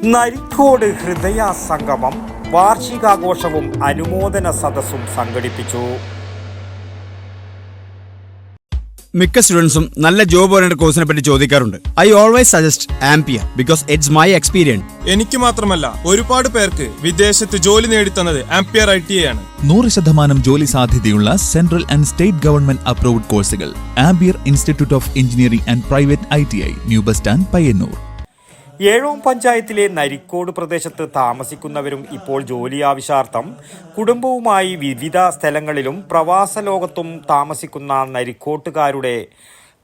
നരിക്കോട് ഹൃദയ സംഗമം വാർഷികാഘോഷവും അനുമോദന സദസ്സും സംഘടിപ്പിച്ചു. മിക്ക സ്റ്റുഡൻസും നല്ല ജോബ് ഓറിയന്റഡ് കോഴ്സിനെ പറ്റി ചോദിക്കാറുണ്ട്. I always suggest ampere because it's my experience. എനിക്ക് മാത്രമല്ല ഒരുപാട് പേർക്ക് വിദേശത്ത് ജോലി നേടിത്തന്നത് ആംപിയർ ITI ആണ്. 100% ജോലി സാധ്യതയുള്ള central and state government approved കോഴ്സുകൾ Ampere institute of engineering and private ITI, new bus stand, Payyanur. Ezhome പഞ്ചായത്തിലെ നരിക്കോട് പ്രദേശത്ത് താമസിക്കുന്നവരും ഇപ്പോൾ ജോലി ആവശ്യാർത്ഥം കുടുംബവുമായി വിവിധ സ്ഥലങ്ങളിലും പ്രവാസ ലോകത്തും താമസിക്കുന്ന നരിക്കോട്ടുകാരുടെ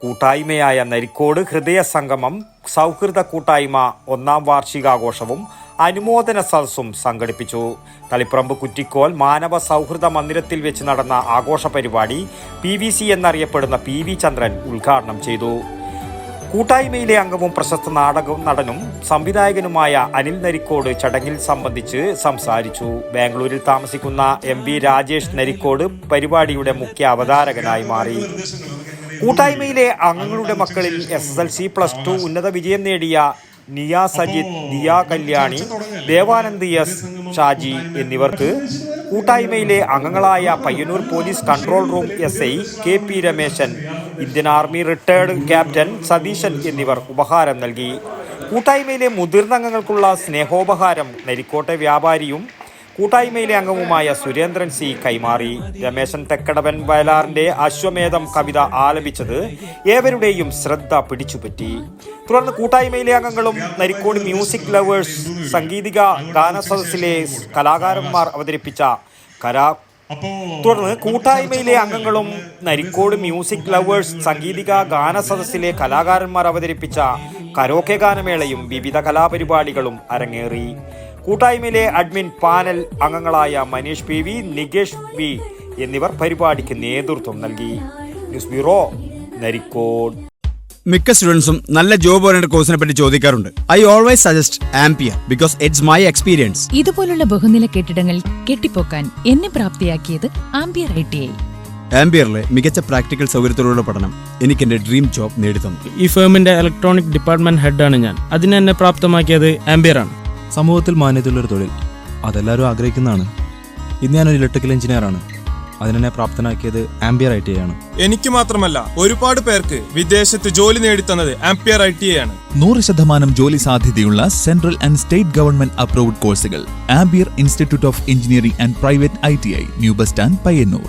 കൂട്ടായ്മയായ നരിക്കോട് ഹൃദയ സംഗമം സൗഹൃദ കൂട്ടായ്മ 1ാം വാർഷികാഘോഷവും അനുമോദന സദസ്സും സംഘടിപ്പിച്ചു. തളിപ്പറമ്പ് കുറ്റിക്കോൽ മാനവ സൗഹൃദ മന്ദിരത്തിൽ വെച്ച് നടന്ന ആഘോഷ പരിപാടി PVC എന്നറിയപ്പെടുന്ന PV ചന്ദ്രൻ ഉദ്ഘാടനം ചെയ്തു. കൂട്ടായ്മയിലെ അംഗവും പ്രശസ്ത നടനും സംവിധായകനുമായ അനിൽ നരിക്കോട് ചടങ്ങിൽ സംബന്ധിച്ച് സംസാരിച്ചു. ബാംഗ്ലൂരിൽ താമസിക്കുന്ന MB രാജേഷ് നരിക്കോട് പരിപാടിയുടെ മുഖ്യ അവതാരകനായി മാറി. കൂട്ടായ്മയിലെ അംഗങ്ങളുടെ മക്കളിൽ SSLC, +2 ഉന്നത വിജയം നേടിയ നിയ സജിത്, ദിയ കല്യാണി, ദേവാനന്ദ് S ഷാജി എന്നിവർക്ക് കൂട്ടായ്മയിലെ അംഗങ്ങളായ Payyanur police control room SI KP Rameshan, Indian army retired captain Satheesan എന്നിവർ ഉപഹാരം നൽകി. കൂട്ടായ്മയിലെ മുതിർന്ന അംഗങ്ങൾക്കുള്ള സ്നേഹോപഹാരം നരിക്കോട്ടെ വ്യാപാരിയും കൂട്ടായ്മയിലെ അംഗവുമായ സുരേന്ദ്രൻ C കൈമാറി. രമേശൻ തെക്കടവൻ വയലാറിന്റെ അശ്വമേധം കവിത ആലപിച്ചത് ഏവരുടെയും ശ്രദ്ധ പിടിച്ചുപറ്റി. തുടർന്ന് കൂട്ടായ്മയിലെ അംഗങ്ങളും നരിക്കോട് മ്യൂസിക് ലവേഴ്സ് സംഗീതിക ഗാന സദസ്സിലെ കലാകാരന്മാർ അവതരിപ്പിച്ച കൂട്ടായ്മയിലെ അംഗങ്ങളും നരിക്കോട് മ്യൂസിക് ലവേഴ്സ് സംഗീതിക ഗാന സദസ്സിലെ കലാകാരന്മാർ അവതരിപ്പിച്ച കരോക്കെ ഗാനമേളയും വിവിധ കലാപരിപാടികളും അരങ്ങേറി. കൂട്ടായ്മയിലെ അഡ്മിൻ പാനൽ അംഗങ്ങളായ മനീഷ് PV, നികേഷ് V എന്നിവർ പരിപാടിക്ക് നേതൃത്വം നൽകി. News bureau, Narikode. മിക്ക സ്റ്റുഡൻസും നല്ല ജോബ് ഓറിയന്റഡ് കോഴ്സിനെ പറ്റി ചോദിക്കാറുണ്ട്. I always suggest ampere because it's my experience. ഇതുപോലുള്ള ബഹുനില കെട്ടിടങ്ങൾ കെട്ടിപ്പോക്കാൻ എന്നെ പ്രാപ്തിയാക്കിയത് ആംപിയർ ITI. ആംപിയറിലെ മികച്ച പ്രാക്ടിക്കൽ സൗകര്യത്തോടുള്ള പഠനം എനിക്ക് എന്റെ ഡ്രീം ജോബ് നേടിത്തന്നു. ഈ ഫേമിന്റെ ഇലക്ട്രോണിക് ഡിപ്പാർട്ട്മെന്റ് ഹെഡാണ് ഞാൻ. അതിനെ എന്നെ പ്രാപ്തമാക്കിയത് ആംപിയർ ആണ്. സമൂഹത്തിൽ മാന്യതയുള്ളൊരു തൊഴിൽ അതെല്ലാവരും ആഗ്രഹിക്കുന്നതാണ്. ഇന്ന് ഞാനൊരു ഇലക്ട്രിക്കൽ എഞ്ചിനീയറാണ്. അതിനെ പ്രാപ്തനാക്കിയത് ആംപിയർ ITI ആണ്. എനിക്ക് മാത്രമല്ല ഒരുപാട് പേർക്ക് വിദേശത്ത് ജോലി നേടിത്തന്നത് ആംപിയർ ITI ആണ്. 100% ജോലി സാധ്യതയുള്ള central and state government approved കോഴ്സുകൾ Ampere institute of engineering and private ITI, new bus stand, Payyanur.